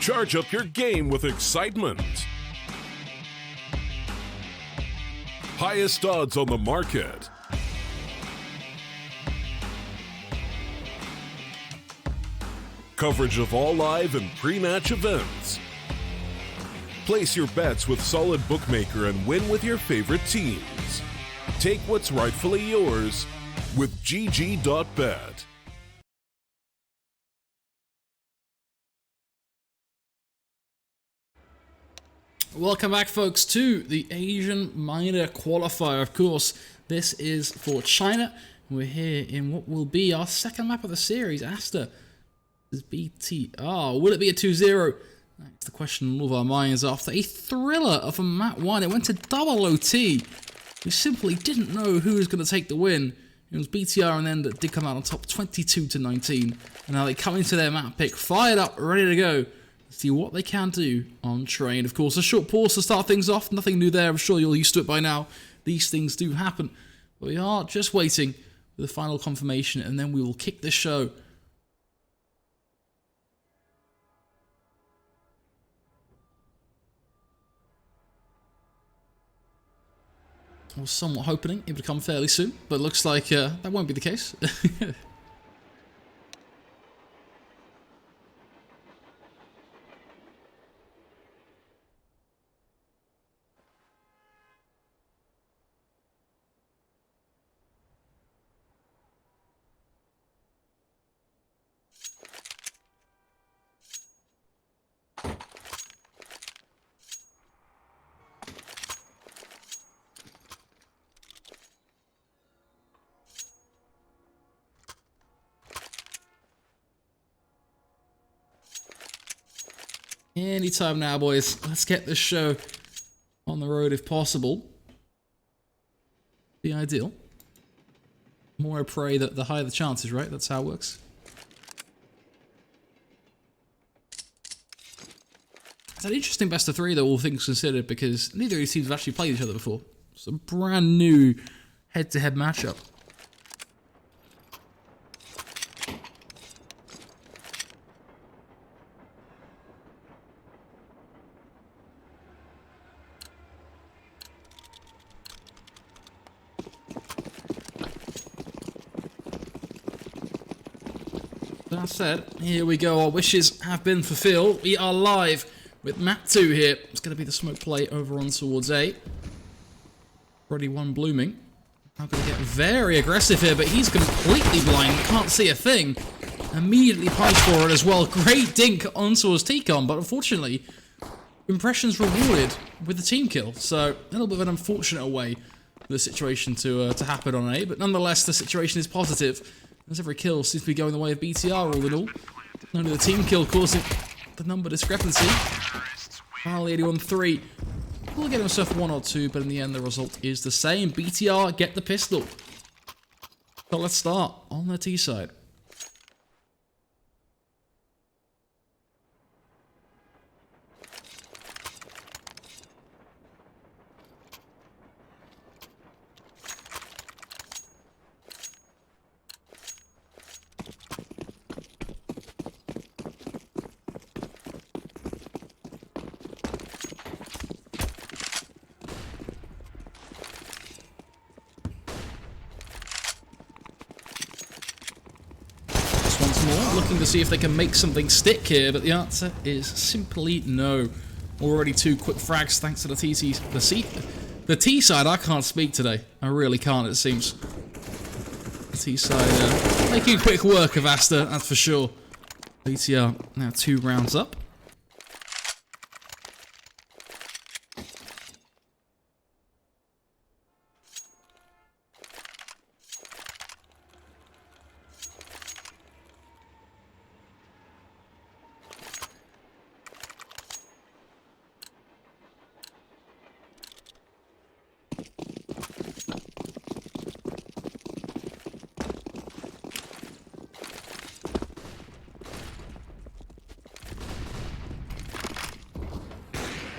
Charge up your game with excitement. Highest odds on the market. Coverage of all live and pre-match events. Place your bets with solid bookmaker and win with your favorite teams. Take what's rightfully yours with GG.bet. Welcome back, folks, to the Asian Minor Qualifier. Of course, this is for China. We're here in what will be our second map of the series, Aster. This is BTR. Will it be a 2-0? That's the question in all of our minds after a thriller of a map 1. It went to double OT. We simply didn't know who was going to take the win. It was BTR and then that did come out on top 22-19. And now they come into their map pick, fired up, ready to go. See what they can do on train. Of course, a short pause to start things off. Nothing new there. I'm sure you're used to it by now. These things do happen. But we are just waiting for the final confirmation, and then we will kick this show. I was somewhat hoping it would come fairly soon, but it looks like that won't be the case. Anytime now, boys. Let's get this show on the road if possible. Be ideal. The more I pray, that the higher the chances, right? That's how it works. It's an interesting best of 3, though, all things considered, because neither of these teams have actually played each other before. It's a brand new head-to-head matchup. That said, here we go. Our wishes have been fulfilled. We are live with map 2 here. It's going to be the smoke play over on towards A. Already one blooming. I'm going to get very aggressive here, but he's completely blind. Can't see a thing. Immediately punished for it as well. Great dink on towards T-Con, but unfortunately, impressions rewarded with the team kill. So a little bit of an unfortunate way for the situation to happen on A, but nonetheless, the situation is positive. As every kill seems to be going the way of BTR all in all. Only the team kill causing the number discrepancy. Finally 81-3. Will get himself 1 or 2, but in the end the result is the same. BTR get the pistol. So let's start on the T side. Looking to see if they can make something stick here, but the answer is simply no. Already 2 quick frags thanks to the the T side. I can't speak today. I really can't, it seems. The T side making quick work of Aster, that's for sure. BTR now 2 rounds up.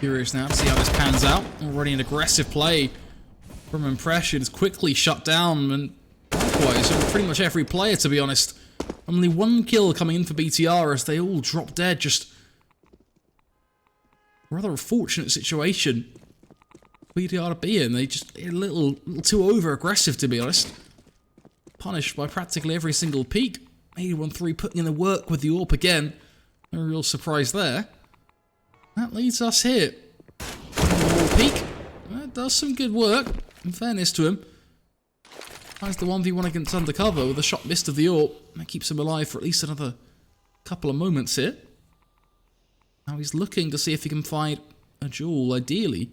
Curious now to see how this pans out. Already an aggressive play from Impressions, quickly shut down, and likewise from pretty much every player, to be honest. Only 1 kill coming in for BTR as they all drop dead just rather unfortunate situation BTR to be in. They just a little too over-aggressive, to be honest. Punished by practically every single peak. 81-3 putting in the work with the AWP again. No real surprise there. That leads us here. Peak. That does some good work, in fairness to him. Tries the 1v1 against Undercover with a shot missed of the AWP. That keeps him alive for at least another couple of moments here. Now he's looking to see if he can find a duel, ideally,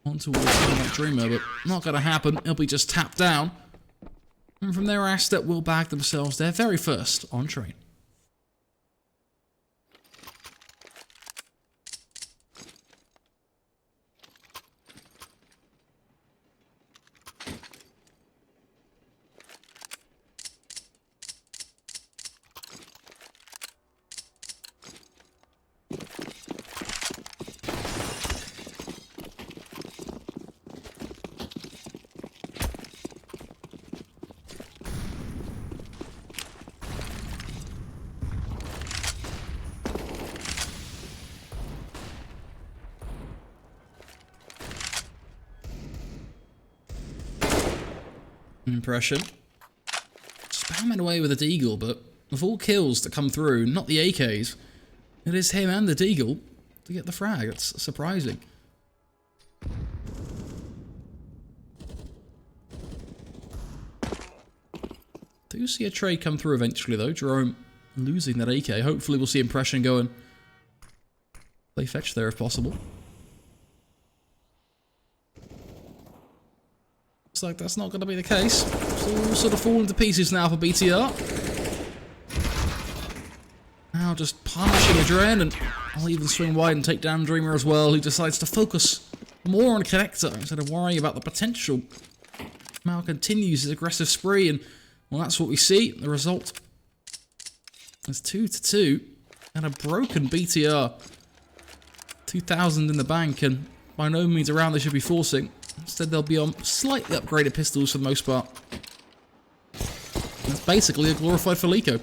on towards that Dreamer, but not going to happen. He'll be just tapped down. And from there, Aster will bag themselves their very first on train. Impression. Spamming away with a Deagle, but with all kills that come through, not the AKs, it is him and the Deagle to get the frag. It's surprising. Do see a trade come through eventually though. Jerome losing that AK. Hopefully we'll see Impression go and play fetch there if possible. Looks like that's not going to be the case. It's all sort of falling to pieces now for BTR. Now just punishing Adren, and I'll even swing wide and take down Dreamer as well, who decides to focus more on Connector instead of worrying about the potential. Mal continues his aggressive spree, and well, that's what we see. The result is 2-2 and a broken BTR. 2,000 in the bank, and by no means a round they should be forcing. Instead, they'll be on slightly upgraded pistols for the most part. That's basically a glorified Felico.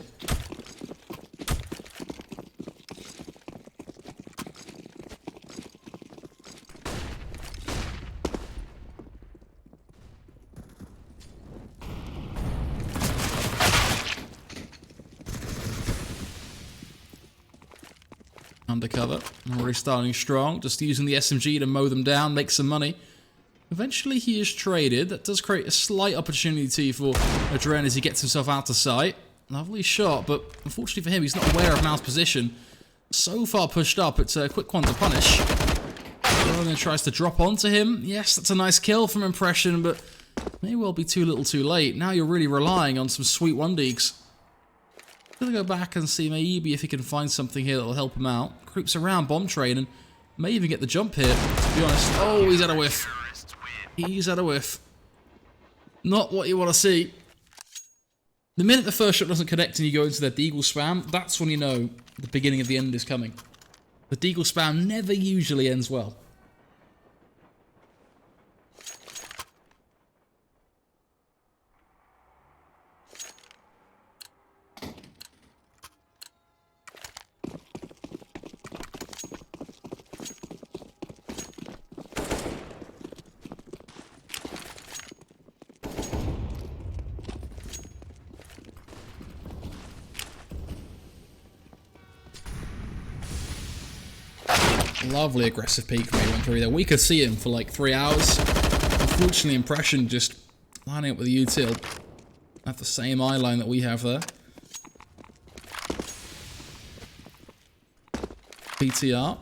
Undercover, already starting strong, just using the SMG to mow them down, make some money. Eventually he is traded. That does create a slight opportunity for Adren as he gets himself out of sight. Lovely shot, but unfortunately for him, he's not aware of Mal's position. So far pushed up, it's a quick one to punish. Ronan tries to drop onto him. Yes, that's a nice kill from Impression, but may well be too little too late. Now you're really relying on some sweet 1-digs. Gonna go back and see maybe if he can find something here that'll help him out. Creeps around bomb train and may even get the jump here, to be honest. Oh, he's had a whiff. He's had a whiff. Not what you want to see. The minute the first shot doesn't connect and you go into their Deagle spam, that's when you know the beginning of the end is coming. The Deagle spam never usually ends well. Lovely aggressive peek from 813 there. We could see him for like 3 hours. Unfortunately, Impression just lining up with the util at the same eye line that we have there. BTR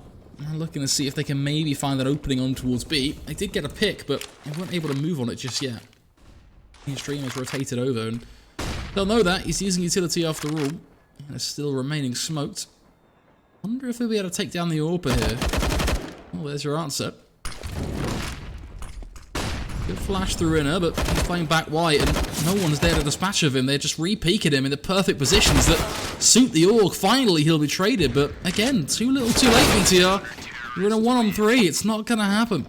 looking to see if they can maybe find that opening on towards B. They did get a pick, but they weren't able to move on it just yet. His stream has rotated over, and they'll know that. He's using utility after all. And it's still remaining smoked. Wonder if he'll be able to take down the AWP here. Oh, there's your answer. Good flash through inner, but he's playing back wide, and no one's there to dispatch of him. They're just re-peeking him in the perfect positions that suit the AWP. Finally, he'll be traded, but again, too little too late, BTR. You're in a 1-on-3. It's not going to happen.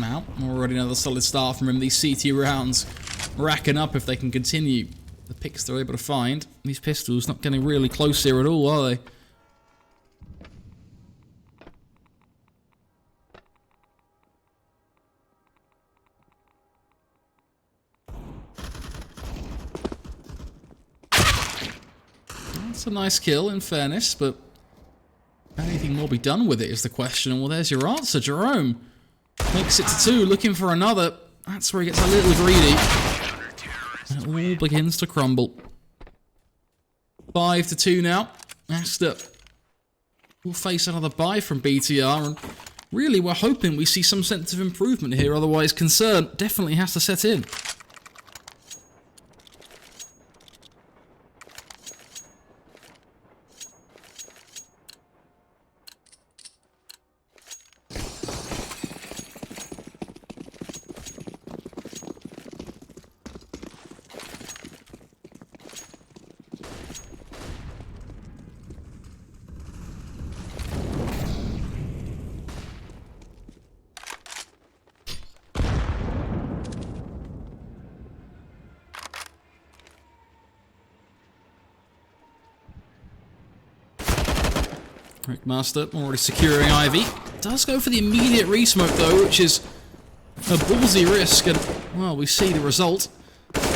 Mount. Already another solid start from him. These CT rounds racking up if they can continue. The picks they're able to find. These pistols not getting really close here at all, are they? That's a nice kill, in fairness, but can anything more be done with it is the question. Well, there's your answer, Jerome. Makes it to 2, looking for another. That's where he gets a little greedy. And it all begins to crumble. 5-2 now. Aster will face another buy from BTR, and really we're hoping we see some sense of improvement here, otherwise concern definitely has to set in. Rickmaster already securing Ivy. Does go for the immediate resmoke though, which is a ballsy risk, and well, we see the result.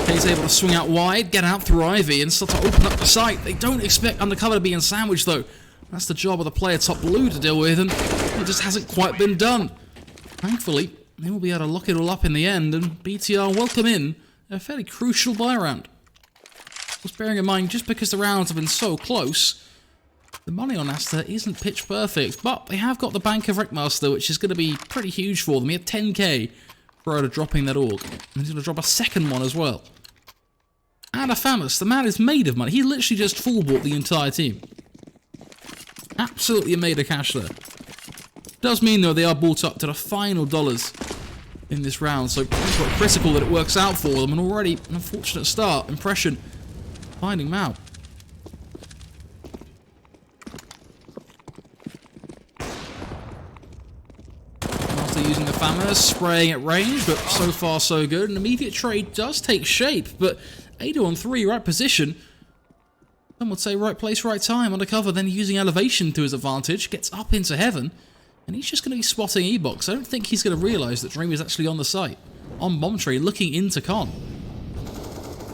He's able to swing out wide, get out through Ivy, and start to open up the site. They don't expect Undercover to be in sandwich though. That's the job of the player top blue to deal with, and it just hasn't quite been done. Thankfully, they will be able to lock it all up in the end, and BTR welcome in a fairly crucial buy round. Just bearing in mind, just because the rounds have been so close, the money on Aster isn't pitch perfect, but they have got the bank of Rickmaster, which is going to be pretty huge for them. He had 10k prior to dropping that org, and he's going to drop a second one as well. And a Famous, the man is made of money. He literally just full bought the entire team. Absolutely made of cash there. Does mean though they are bought up to the final dollars in this round, so it's quite critical that it works out for them, and already an unfortunate start. Impression finding Mao. Using the Famous, spraying at range, but so far so good. An immediate trade does take shape, but 8-on-3, right position. Some would say right place, right time. Undercover, then using elevation to his advantage, gets up into heaven, and he's just going to be spotting E-Box. I don't think he's going to realise that Dream is actually on the site. On bomb tree, looking into Con.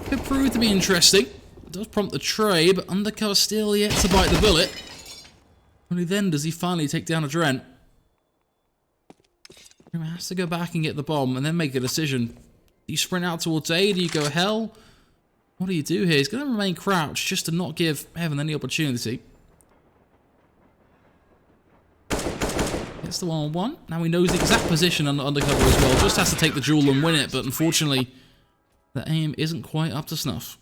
Could prove to be interesting. It does prompt the trade, but Undercover still yet to bite the bullet. Only then does he finally take down a Drent. He has to go back and get the bomb and then make a decision. Do you sprint out towards A? Do you go hell? What do you do here? He's going to remain crouched just to not give Heaven any opportunity. Gets the 1-on-1. Now he knows the exact position under Undercover as well. Just has to take the duel and win it, but unfortunately the aim isn't quite up to snuff.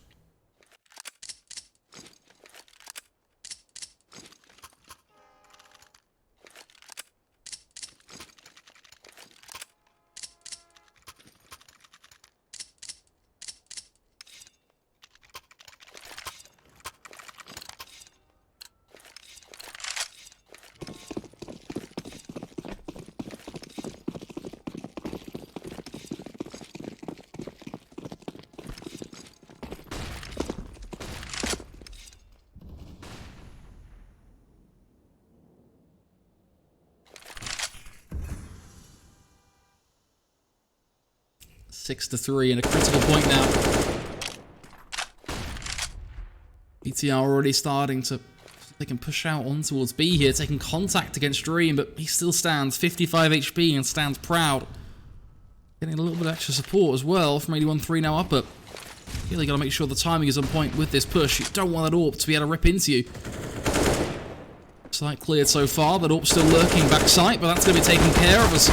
Six to 3 and a critical point now. BTR already starting to... They can push out on towards B here, taking contact against Dream, but he still stands 55 HP and stands proud. Getting a little bit of extra support as well from 81-3 now up, but really got to make sure the timing is on point with this push. You don't want that AWP to be able to rip into you. Site cleared so far, that AWP still lurking backside, but that's going to be taken care of as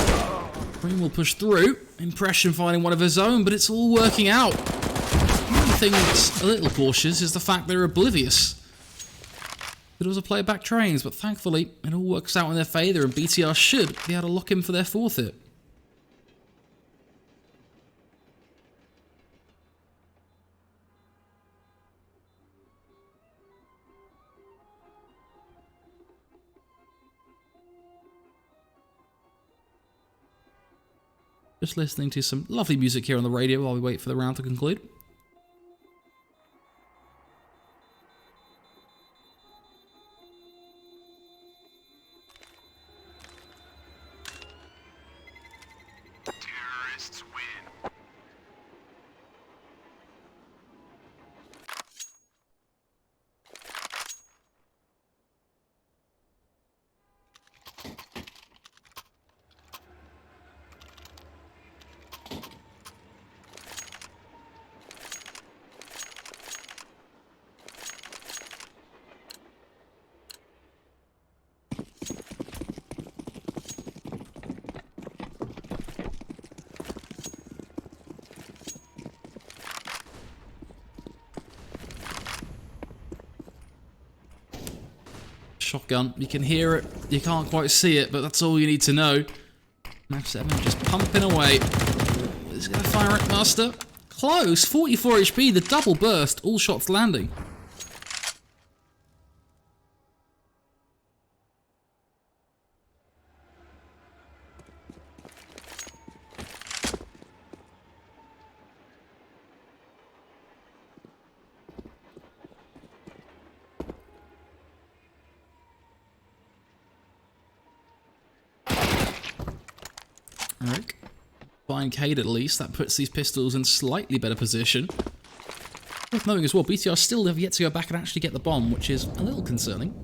Dream will push through. Impression finding one of his own, but it's all working out. The only thing that's a little cautious is the fact they're oblivious that it was a player back trains, but thankfully it all works out in their favour, and BTR should be able to lock in for their fourth hit. Just listening to some lovely music here on the radio while we wait for the round to conclude. Terrorists win. Shotgun, you can hear it, you can't quite see it, but that's all you need to know. Map 7 just pumping away. Is he going to fire it, Master? Close, 44 HP, the double burst, all shots landing. Eric. Fine Cade at least, that puts these pistols in slightly better position. Worth knowing as well, BTR still have yet to go back and actually get the bomb, which is a little concerning.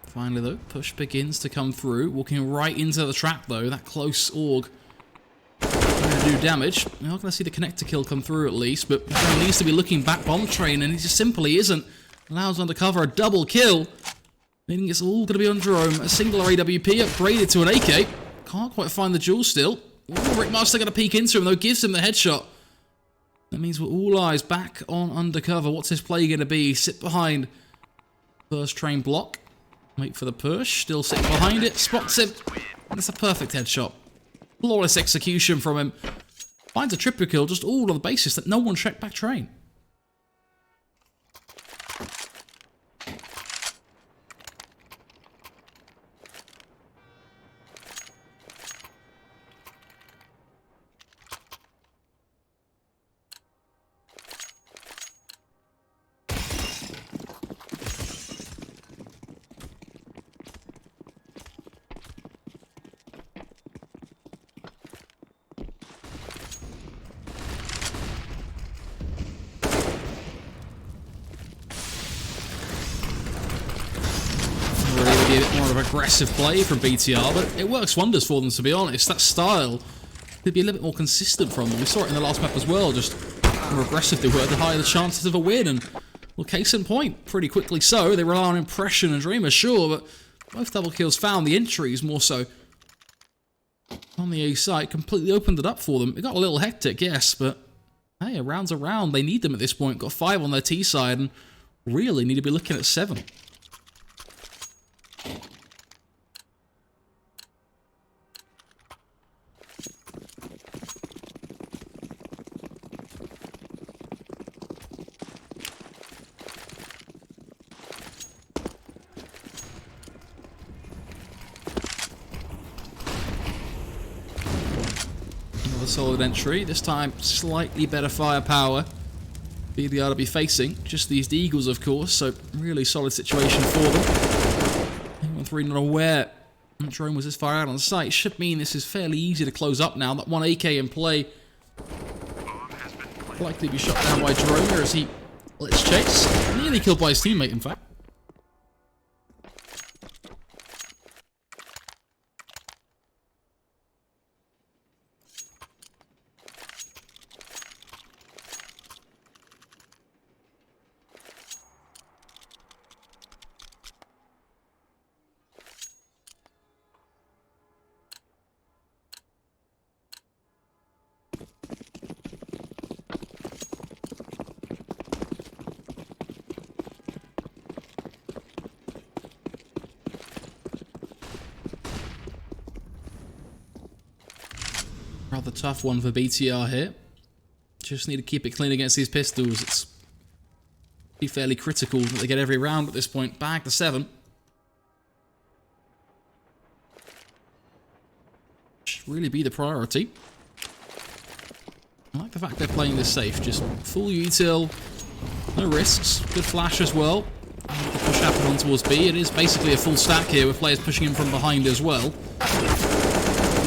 Finally though, push begins to come through, walking right into the trap though, that close AUG. Do damage. We're not going to see the connector kill come through at least, but he needs to be looking back bomb train, and he just simply isn't. Allows undercover a double kill, meaning it's all going to be on Jerome. A singular AWP upgraded to an AK. Can't quite find the jewel still. Ooh, Rickmaster going to peek into him though, gives him the headshot. That means we're all eyes back on undercover. What's his play going to be? Sit behind first train block. Wait for the push. Still sitting behind it. Spots him. That's a perfect headshot. Flawless execution from him. Finds a triple kill just all on the basis that no one checked back train. A bit more of aggressive play from BTR, but it works wonders for them, to be honest. That style could be a little bit more consistent from them. We saw it in the last map as well. Just the more aggressive they were, the higher the chances of a win. And, well, case in point, pretty quickly so. They rely on Impression and Dreamer, sure, but both double kills found. The entries more so on the A side completely opened it up for them. It got a little hectic, yes, but hey, a round's a round. They need them at this point. Got 5 on their T side and really need to be looking at 7. Another solid entry, this time slightly better firepower. BDR to be facing, just these Eagles of course, so really solid situation for them. Anyone 3 not aware that drone was this far out on site, should mean this is fairly easy to close up now. That one AK in play likely be shot down by Droner as he lets chase. Nearly killed by his teammate in fact. Rather tough one for BTR here. Just need to keep it clean against these pistols. It's be fairly critical that they get every round at this point. Back to 7. Should really be the priority. I like the fact they're playing this safe. Just full util, no risks. Good flash as well. The push happened on towards B. It is basically a full stack here with players pushing in from behind as well.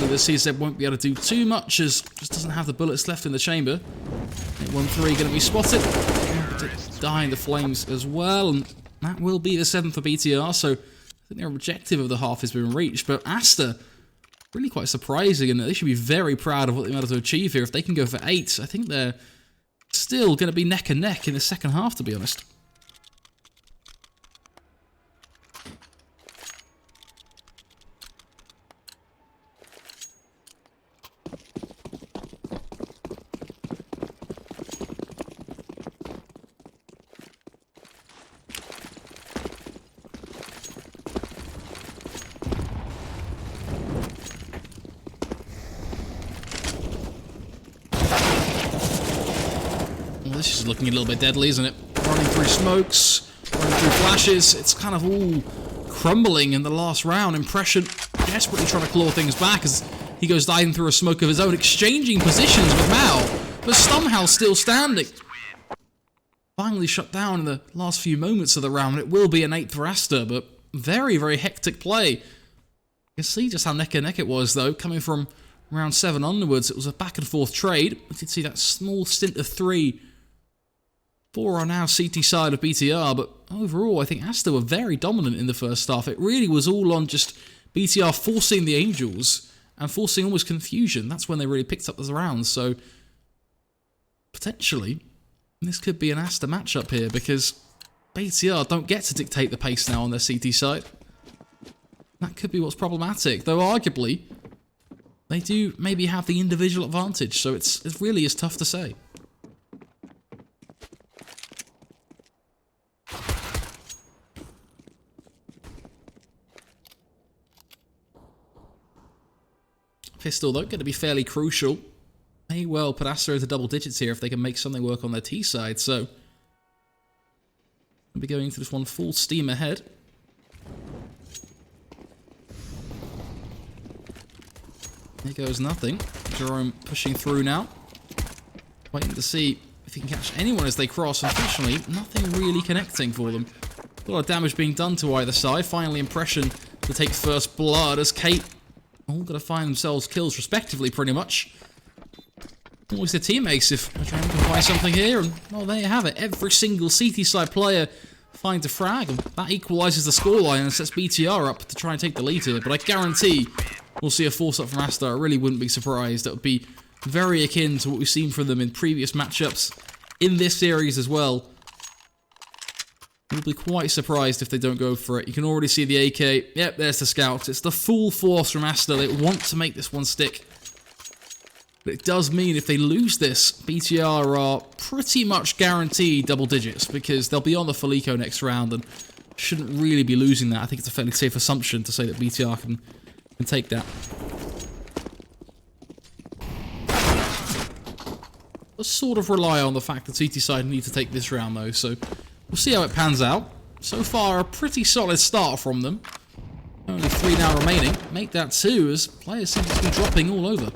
The CZ won't be able to do too much as just doesn't have the bullets left in the chamber. 8-1-3 going to be spotted. Die in the flames as well, and that will be the 7th for BTR, so I think their objective of the half has been reached. But Aster, really quite surprising, and they should be very proud of what they managed to achieve here. If they can go for 8, I think they're still going to be neck and neck in the second half, to be honest. This is looking a little bit deadly, isn't it? Running through smokes, running through flashes. It's kind of all crumbling in the last round. Impression desperately trying to claw things back as he goes diving through a smoke of his own, exchanging positions with Mao, but somehow still standing. Finally shut down in the last few moments of the round. It will be an 8th for Aster, but very, very hectic play. You can see just how neck and neck it was, though, coming from round 7 onwards. It was a back and forth trade. We did see that small stint of 3. 4 are now CT side of BTR, but overall, I think Aster were very dominant in the first half. It really was all on just BTR forcing the Angels and forcing almost confusion. That's when they really picked up the rounds. So, potentially, this could be an Aster matchup here because BTR don't get to dictate the pace now on their CT side. That could be what's problematic, though arguably, they do maybe have the individual advantage, so it really is tough to say. Pistol, though, going to be fairly crucial. May well put Aster into double digits here if they can make something work on their T side, so we'll be going into this one full steam ahead. There goes nothing. Jerome pushing through now. Waiting to see if he can catch anyone as they cross. Unfortunately, nothing really connecting for them. A lot of damage being done to either side. Finally, Impression to take first blood as Kate all got to find themselves kills respectively, pretty much. Always their teammates if they're trying to find something here. And, well, there you have it. Every single CT side player finds a frag. And that equalises the scoreline and sets BTR up to try and take the lead here. But I guarantee we'll see a force-up from Aster. I really wouldn't be surprised. That would be very akin to what we've seen from them in previous matchups in this series as well. We'll be quite surprised if they don't go for it. You can already see the AK. Yep, there's the scout. It's the full force from Aster. They want to make this one stick. But it does mean if they lose this, BTR are pretty much guaranteed double digits because they'll be on the full eco next round and shouldn't really be losing that. I think it's a fairly safe assumption to say that BTR can take that. Let's sort of rely on the fact that CT side need to take this round though, so we'll see how it pans out. So far, a pretty solid start from them. Only 3 now remaining. Make that 2 as players seem to be dropping all over.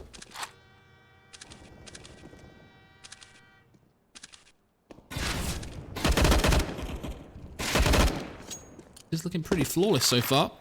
It's looking pretty flawless so far.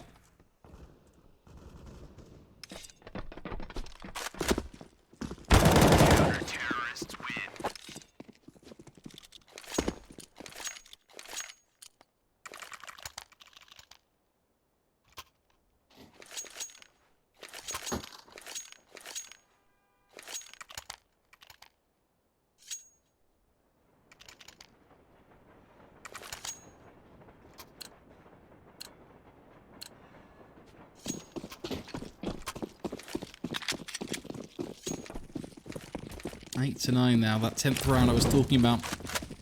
Eight to 9 now. That 10th round I was talking about,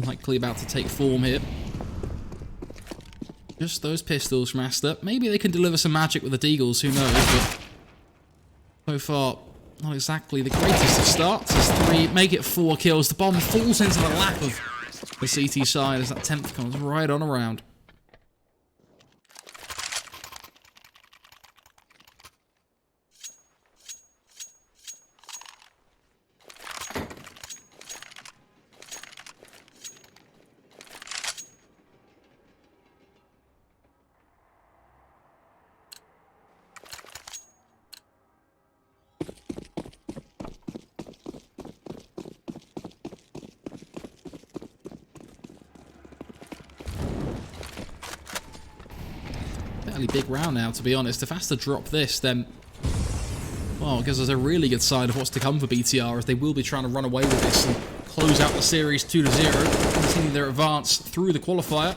likely about to take form here. Just those pistols from Aster. Maybe they can deliver some magic with the Deagles, who knows, but so far, not exactly the greatest of starts. As 3, make it 4 kills. The bomb falls into the lap of the CT side as that 10th comes right on around. Big round now, to be honest. If Aster drop this, then, well, it gives us a really good sign of what's to come for BTR, as they will be trying to run away with this and close out the series 2-0, continue their advance through the qualifier.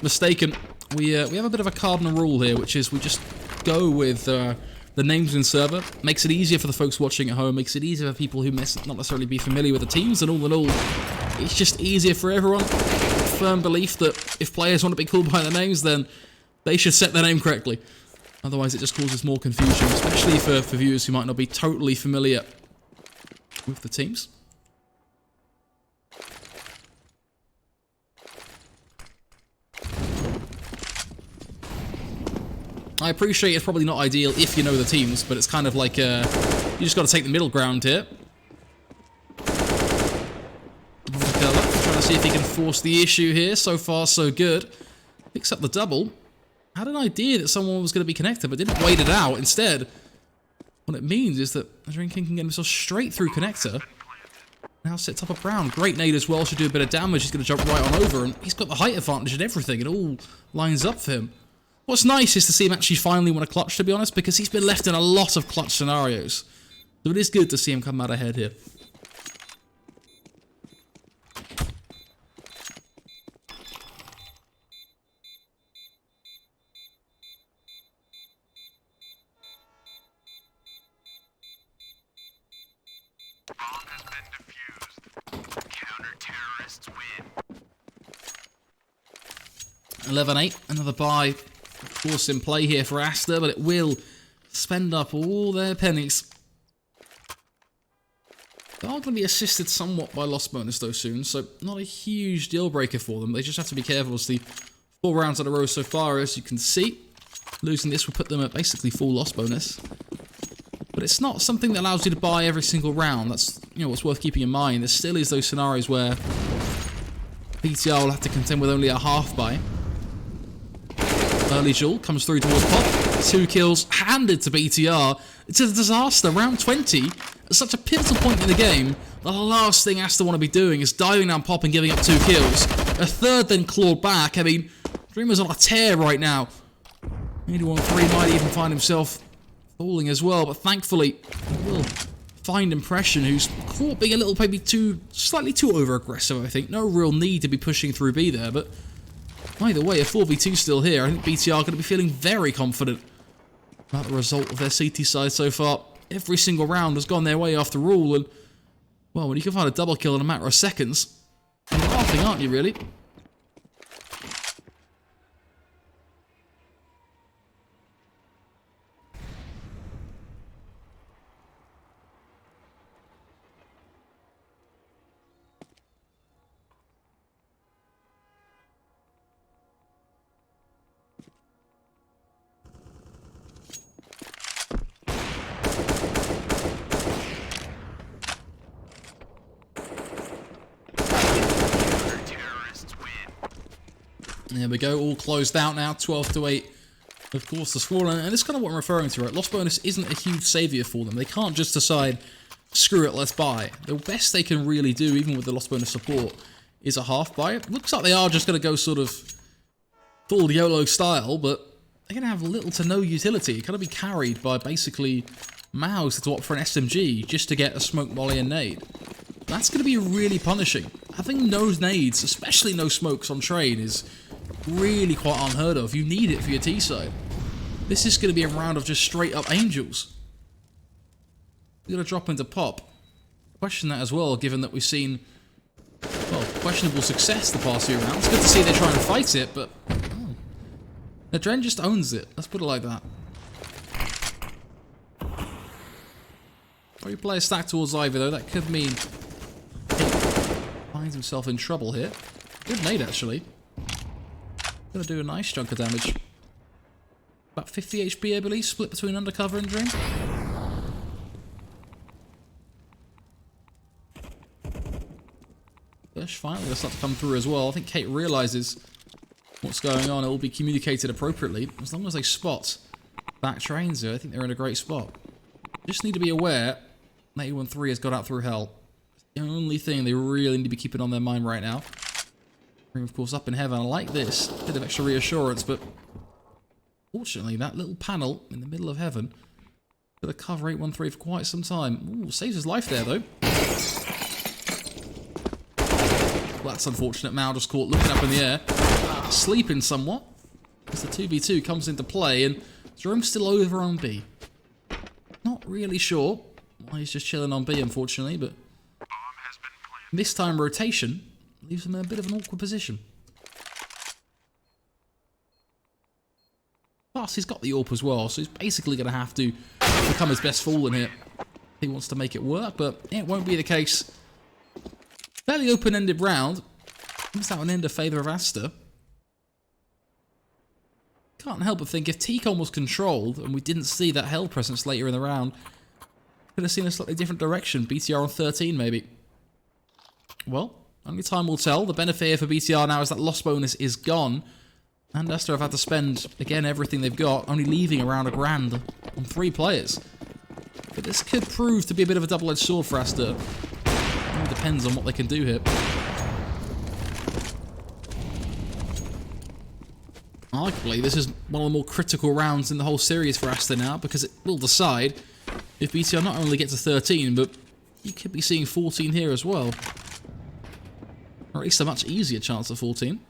Mistaken. We have a bit of a cardinal rule here, which is we just go with the names in server. Makes it easier for the folks watching at home, makes it easier for people who may not necessarily be familiar with the teams, and all in all, it's just easier for everyone. Firm belief that if players want to be called by their names, then they should set their name correctly. Otherwise, it just causes more confusion, especially for viewers who might not be totally familiar with the teams. I appreciate it's probably not ideal if you know the teams, but it's kind of like, you just got to take the middle ground here. Trying to see if he can force the issue here. So far, so good. Picks up the double. Had an idea that someone was going to be connected, but didn't wait it out. Instead, what it means is that Dream King can get himself straight through connector. Now sit top of round. Great nade as well. Should do a bit of damage. He's going to jump right on over, and he's got the height advantage and everything. It all lines up for him. What's nice is to see him actually finally win a clutch, to be honest, because he's been left in a lot of clutch scenarios. So it is good to see him come out ahead here. Bomb has been defused. Counter-terrorists win. 11-8, another buy, of course, in play here for Aster, but it will spend up all their pennies. They are going to be assisted somewhat by loss bonus though soon, so not a huge deal breaker for them. They just have to be careful as the 4 rounds in a row so far, as you can see. Losing this will put them at basically full loss bonus. But it's not something that allows you to buy every single round. That's, you know, what's worth keeping in mind. There still is those scenarios where BTR will have to contend with only a half buy. Early Jewel comes through towards Pop. 2 kills handed to BTR. It's a disaster. Round 20, at such a pivotal point in the game, the last thing Aster want to be doing is diving down Pop and giving up 2 kills. A third then clawed back. I mean, Dreamer's on a tear right now. 81-3 might even find himself falling as well, but thankfully he will find Impression, who's caught being a little maybe slightly too over-aggressive, I think. No real need to be pushing through B there, but either way, a 4v2 still here. I think BTR are going to be feeling very confident about the result of their CT side so far. Every single round has gone their way after all, and, well, when you can find a double kill in a matter of seconds, you're laughing, aren't you, really? There we go, all closed out now, 12-8. Of course, the score, and it's kind of what I'm referring to, right? Loss bonus isn't a huge saviour for them. They can't just decide, screw it, let's buy. The best they can really do, even with the loss bonus support, is a half buy. It looks like they are just going to go sort of full YOLO style, but they're going to have little to no utility. Kind of be carried by basically Maus to opt for an SMG just to get a smoke molly and nade. That's going to be really punishing. Having no nades, especially no smokes on trade, is really quite unheard of. You need it for your T side. This is going to be a round of just straight up angels. You're going to drop into Pop. Question that as well, given that we've seen, well, questionable success the past few rounds. Good to see they're trying to fight it, but The Dren just owns it. Let's put it like that. Three players stacked towards Ivy, though. That could mean he finds himself in trouble here. Good nade, actually. Gonna do a nice chunk of damage. About 50 HP, I believe, split between Undercover and Dream. Fish finally gonna start to come through as well. I think Kate realizes what's going on. It will be communicated appropriately. As long as they spot back trains here, I think they're in a great spot. Just need to be aware that 813 has got out through hell. The only thing they really need to be keeping on their mind right now. Dream, of course, up in heaven. I like this. Bit of extra reassurance, but fortunately, that little panel in the middle of heaven going to cover 813 for quite some time. Ooh, saves his life there, though. Well, that's unfortunate. Mao just caught looking up in the air, sleeping somewhat, as the 2v2 comes into play, and Jerome's still over on B. Not really sure why he's just chilling on B, unfortunately, but this time rotation leaves him in a bit of an awkward position. Plus, he's got the AWP as well, so he's basically going to have to become his best fool in here if he wants to make it work, but it won't be the case. Fairly open-ended round. Comes out an end in favour of Aster. Can't help but think if T-Con was controlled and we didn't see that Hell presence later in the round, could have seen a slightly different direction. BTR on 13, maybe. Well, only time will tell. The benefit here for BTR now is that loss bonus is gone. And Aster have had to spend, again, everything they've got, only leaving around $1 grand on 3 players. But this could prove to be a bit of a double-edged sword for Aster. It all depends on what they can do here. Arguably, this is one of the more critical rounds in the whole series for Aster now, because it will decide if BTR not only get to 13, but you could be seeing 14 here as well. Or at least a much easier chance of 14.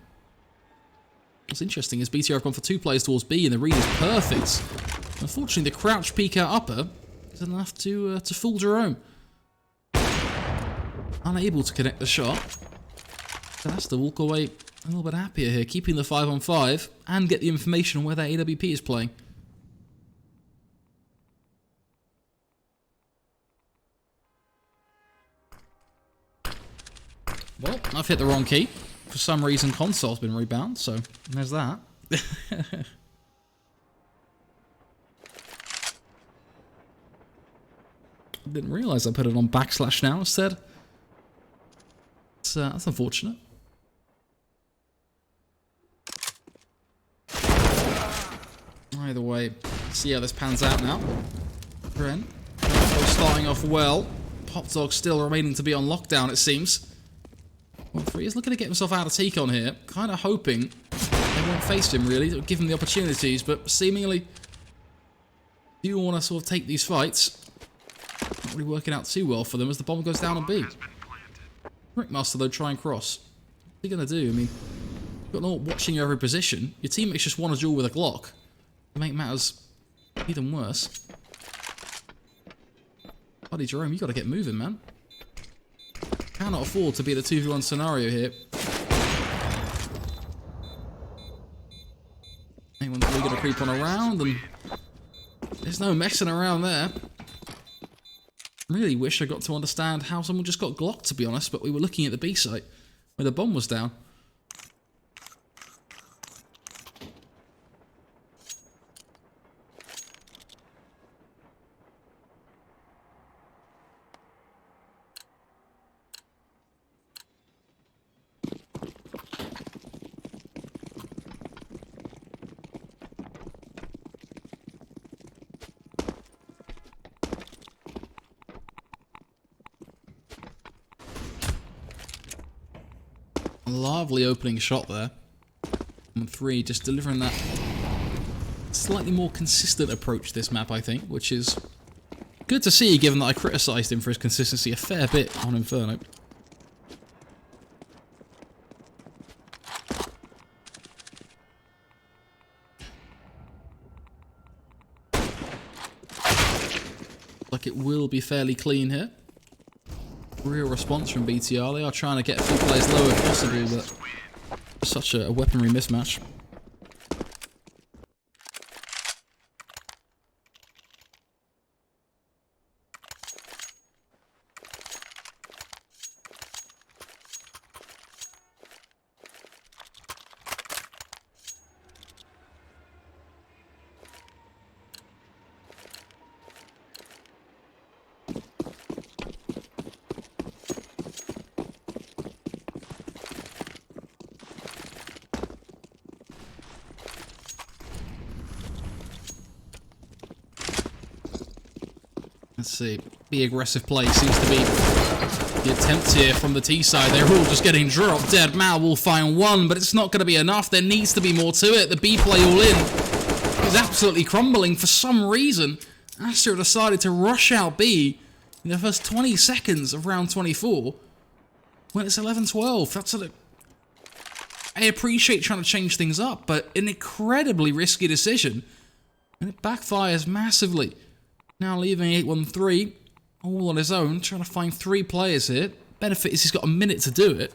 What's interesting is BTR have gone for 2 players towards B, and the read is perfect. Unfortunately, the crouch peek out upper is enough to fool Jerome. Unable to connect the shot. So has to walk away a little bit happier here, keeping the 5-on-5 and get the information on where that AWP is playing. Well, I've hit the wrong key. For some reason, console's been rebound, so there's that. Didn't realise I put it on / now instead. That's unfortunate. Either way, see how this pans out now. Dren starting off well. Pop Dog still remaining to be on lockdown, it seems. 1-3 is looking to get himself out of T-Con here. Kind of hoping they won't face him, really. Give him the opportunities, but seemingly do want to sort of take these fights. Not really working out too well for them as the bomb goes down on B. Rickmaster, though, try and cross. What are you going to do? I mean, you've got no watching your every position. Your teammates just want to duel with a Glock. To make matters even worse. Buddy Jerome, you got to get moving, man. Cannot afford to be the 2v1 scenario here. Anyone's really going to creep on around, and there's no messing around there. Really wish I got to understand how someone just got Glocked, to be honest, but we were looking at the B site where the bomb was down. Lovely opening shot there. 3 just delivering that slightly more consistent approach to this map, I think, which is good to see, given that I criticised him for his consistency a fair bit on Inferno. Like it will be fairly clean here. Real response from BTR. They are trying to get a few players low if possible, but such a weaponry mismatch. Let's see. Be aggressive play seems to be the attempt here from the T side. They're all just getting dropped dead. Mal will find one, but it's not going to be enough. There needs to be more to it. The B play all in is absolutely crumbling. For some reason, Aster decided to rush out B in the first 20 seconds of round 24 when it's 11-12. That's I appreciate trying to change things up, but an incredibly risky decision, and it backfires massively. Now leaving 8-1-3 all on his own, trying to find 3 players here. Benefit is he's got a minute to do it,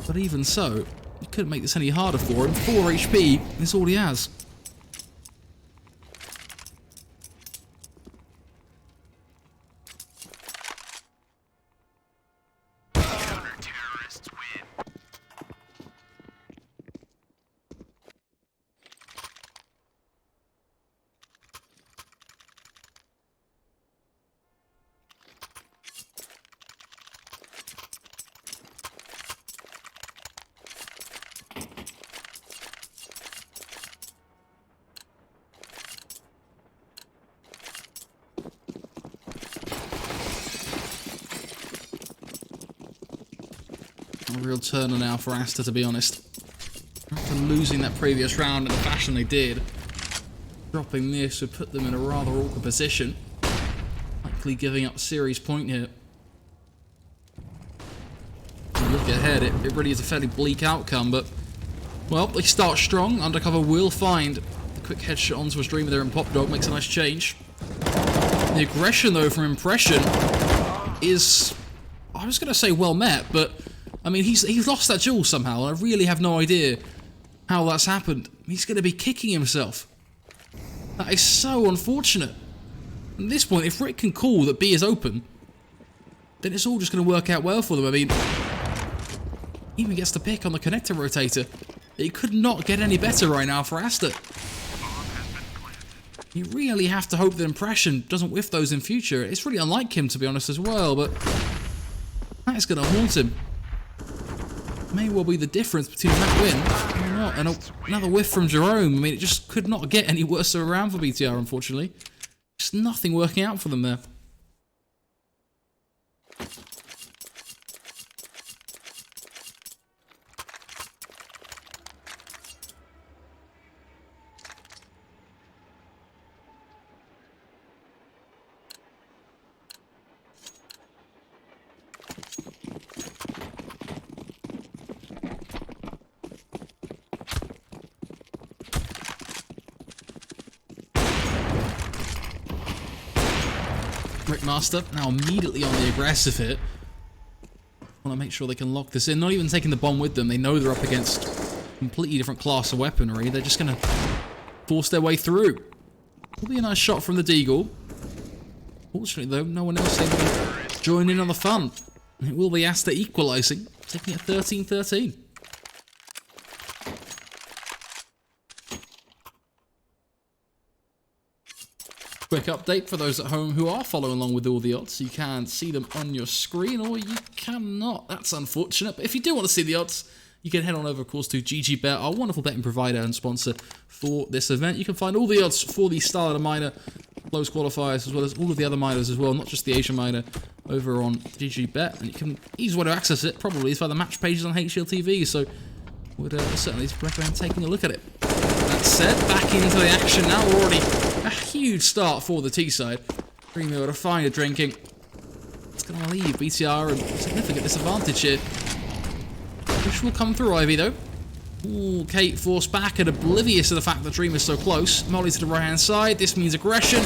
but even so, you couldn't make this any harder for him. 4 HP is all he has. A real turner now for Aster, to be honest. After losing that previous round in the fashion they did, dropping this would put them in a rather awkward position. Likely giving up series point here. Look ahead, it really is a fairly bleak outcome, but, well, they start strong. Undercover will find the quick headshot onto his Dreamer there, and Pop Dog makes a nice change. The aggression, though, from Impression is, I was going to say well met, but I mean, he's lost that duel somehow, and I really have no idea how that's happened. He's going to be kicking himself. That is so unfortunate. At this point, if Rick can call that B is open, then it's all just going to work out well for them. I mean, he even gets the pick on the connector rotator. It could not get any better right now for Aster. You really have to hope that Impression doesn't whiff those in future. It's really unlike him, to be honest, as well, but that is going to haunt him. May well be the difference between that win or not. And another whiff from Jerome. I mean, it just could not get any worse around for BTR, unfortunately. Just nothing working out for them there. Rickmaster now immediately on the aggressive hit. Want to make sure they can lock this in. Not even taking the bomb with them. They know they're up against a completely different class of weaponry. They're just going to force their way through. Will be a nice shot from the Deagle. Fortunately, though, no one else able to join in on the fun. It will be Aster equalising, taking it 13-13. Quick update for those at home who are following along with all the odds. You can see them on your screen, or you cannot. That's unfortunate. But if you do want to see the odds, you can head on over, of course, to GGBet, our wonderful betting provider and sponsor for this event. You can find all the odds for the StarLadder minor, close qualifiers, as well as all of the other minors as well, not just the Asian minor, over on GGBet. And you can easy way to access it, probably, is via the match pages on HLTV. So would certainly recommend taking a look at it. That said, back into the action now. Already a huge start for the T side. Dreamer able to find a drinking. It's going to leave BTR in a significant disadvantage here. Which will come through Ivy though. Ooh, Kate forced back and oblivious to the fact that Dreamer's so close. Molly to the right hand side. This means aggression.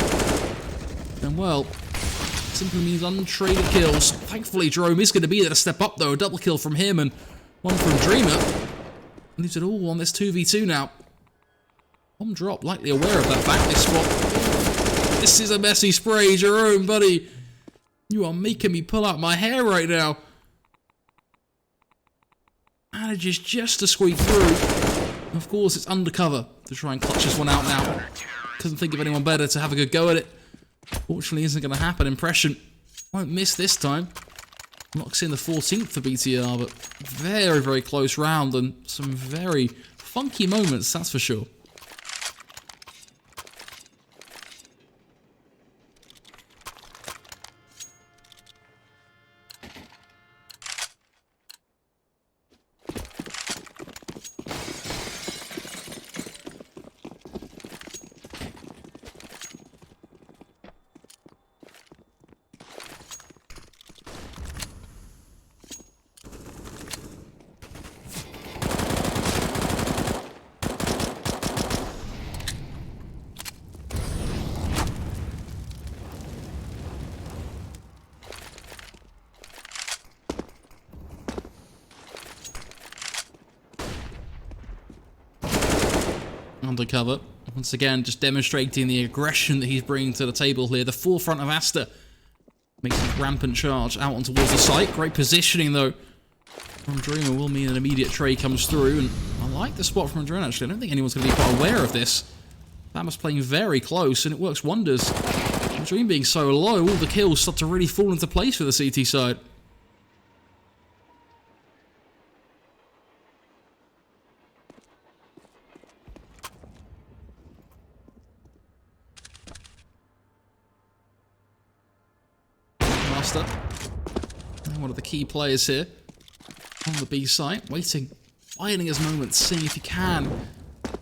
And well, simply means untraded kills. Thankfully, Jerome is going to be there to step up though. A double kill from him and one from Dreamer. Leaves it all on this 2v2 now. Bomb drop, likely aware of that fact. This spot. This is a messy spray, Jerome, buddy. You are making me pull out my hair right now. Manages just to squeak through. Of course, it's undercover to try and clutch this one out now. Couldn't think of anyone better to have a good go at it. Fortunately, isn't going to happen. Impression won't miss this time. Knocks in the 14th for BTR, but very, very close round and some very funky moments, that's for sure. undercover. Once again, just demonstrating the aggression that he's bringing to the table here. The forefront of Aster makes a rampant charge out on towards the site. Great positioning, though, from Dreamer will mean an immediate trade comes through. And I like the spot from Dreamer, actually. I don't think anyone's going to be quite aware of this. Bama's playing very close, and it works wonders. Dream being so low, all the kills start to really fall into place for the CT side. Master, one of the key players here on the B site, waiting, biding his moment, seeing if he can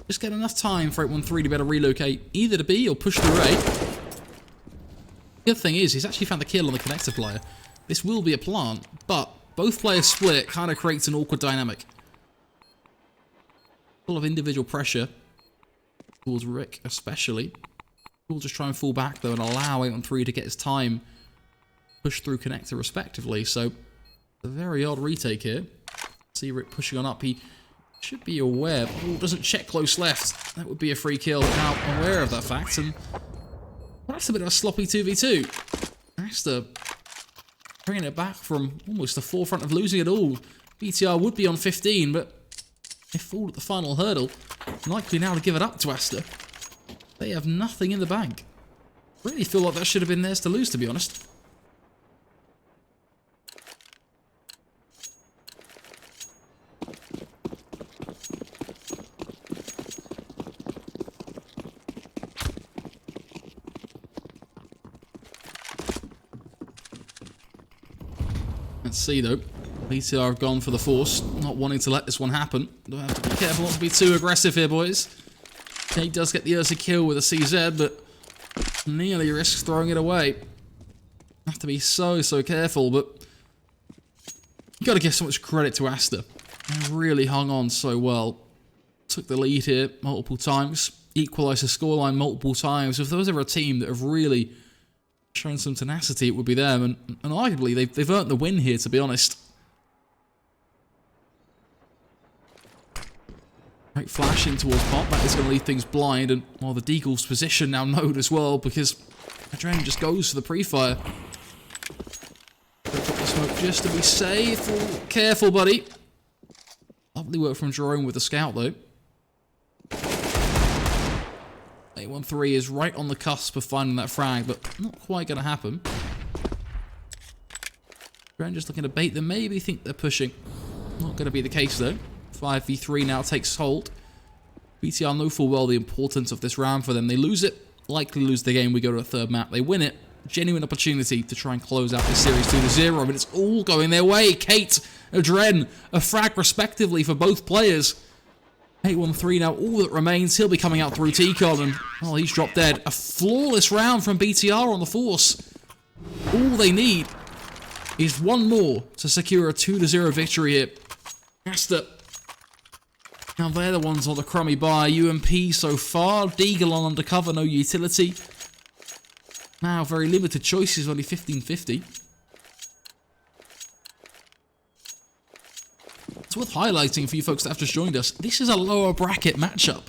just get enough time for 813 to better relocate either to B or push through A. The other thing is, he's actually found the kill on the connector player. This will be a plant, but both players split kind of creates an awkward dynamic. Full of individual pressure towards Rick, especially. We'll just try and fall back though and allow 813 to get his time push through connector respectively. So a very odd retake here. See Rick pushing on up. He should be aware, but doesn't check close left. That would be a free kill. Now aware of that fact, and that's a bit of a sloppy 2v2. Aster bringing it back from almost the forefront of losing it all. BTR would be on 15, but they fall at the final hurdle. Likely now to give it up to Aster. They have nothing in the bank. Really feel like that should have been theirs to lose, to be honest. Let's see though. BTR have gone for the force, not wanting to let this one happen. Don't have to be careful not to be too aggressive here, boys. He does get the Ursa kill with a CZ, but nearly risks throwing it away. Have to be so careful, but you got to give so much credit to Aster. They really hung on so well. Took the lead here multiple times, equalised the scoreline multiple times. If there was ever a team that have really shown some tenacity, it would be them, and arguably they've earned the win here, to be honest. Right, flash in towards Pop, that is going to leave things blind, and while the Deagle's position now known as well, because Adrenaline just goes for the pre-fire. Drop the smoke just to be safe. Oh, careful, buddy. Lovely work from Jerome with the scout, though. 813 is right on the cusp of finding that frag, but not quite going to happen. Adrenaline just looking to bait them, maybe think they're pushing. Not going to be the case, though. 5v3 now takes hold. BTR know full well the importance of this round for them. They lose it, likely lose the game. We go to a third map. They win it. Genuine opportunity to try and close out this series 2-0, but it's all going their way. Kate, Adren, a frag respectively for both players. 813 now, all that remains. He'll be coming out through T-Con, and oh, he's dropped dead. A flawless round from BTR on the force. All they need is one more to secure a 2-0 victory here. Aster. Now they're the ones on the crummy buy. UMP so far. Deagle on undercover, no utility. Now very limited choices, only 1550. It's worth highlighting for you folks that have just joined us. This is a lower bracket matchup.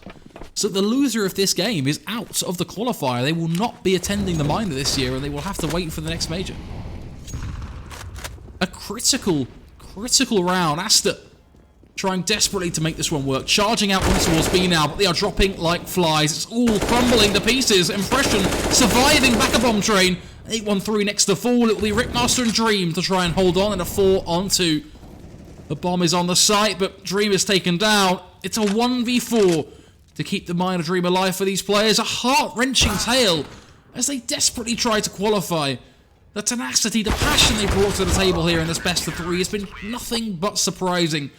So the loser of this game is out of the qualifier. They will not be attending the minor this year, and they will have to wait for the next major. A critical round. Aster trying desperately to make this one work. Charging out on towards B now, but they are dropping like flies. It's all crumbling to pieces. Impression surviving back a bomb train. 813 next to fall. It will be Rickmaster and Dream to try and hold on in a 4-on-2. The bomb is on the site, but Dream is taken down. It's a 1v4 to keep the minor Dream alive for these players. A heart-wrenching tale as they desperately try to qualify. The tenacity, the passion they brought to the table here in this best of 3 has been nothing but surprising.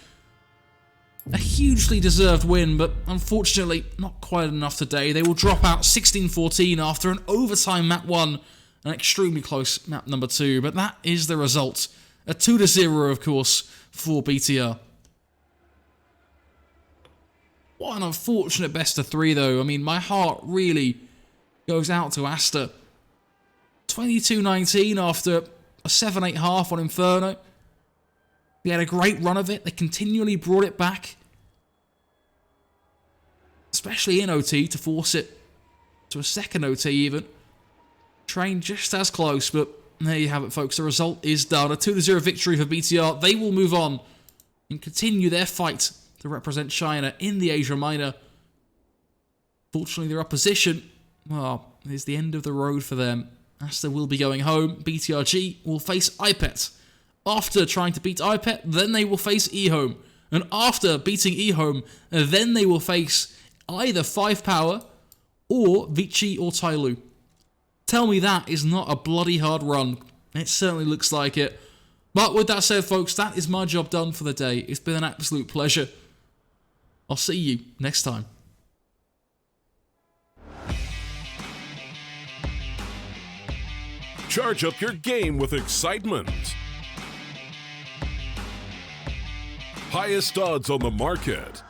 A hugely deserved win, but unfortunately not quite enough today. They will drop out 16-14 after an overtime map 1, an extremely close map number 2, but that is the result. A 2-0, of course, for BTR. What an unfortunate best of 3, though. I mean, my heart really goes out to Aster. 22-19 after a 7-8 half on Inferno. They had a great run of it. They continually brought it back. especially in OT, to force it to a second OT even. Train just as close, but there you have it, folks. The result is done. A 2-0 victory for BTR. They will move on and continue their fight to represent China in the Asia Minor. Fortunately, their opposition, well, is the end of the road for them. Aster will be going home. BTRG will face IPET. After trying to beat IPET, then they will face eHome. And after beating eHome, then they will face either 5 Power or Vici or Tyloo. Tell me that is not a bloody hard run. It certainly looks like it. But with that said, folks, that is my job done for the day. It's been an absolute pleasure. I'll see you next time. Charge up your game with excitement. Highest odds on the market.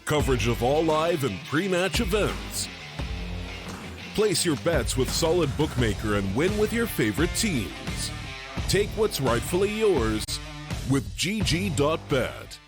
Coverage of all live and pre-match events. Place your bets with Solid Bookmaker and win with your favorite teams. Take what's rightfully yours with GG.bet.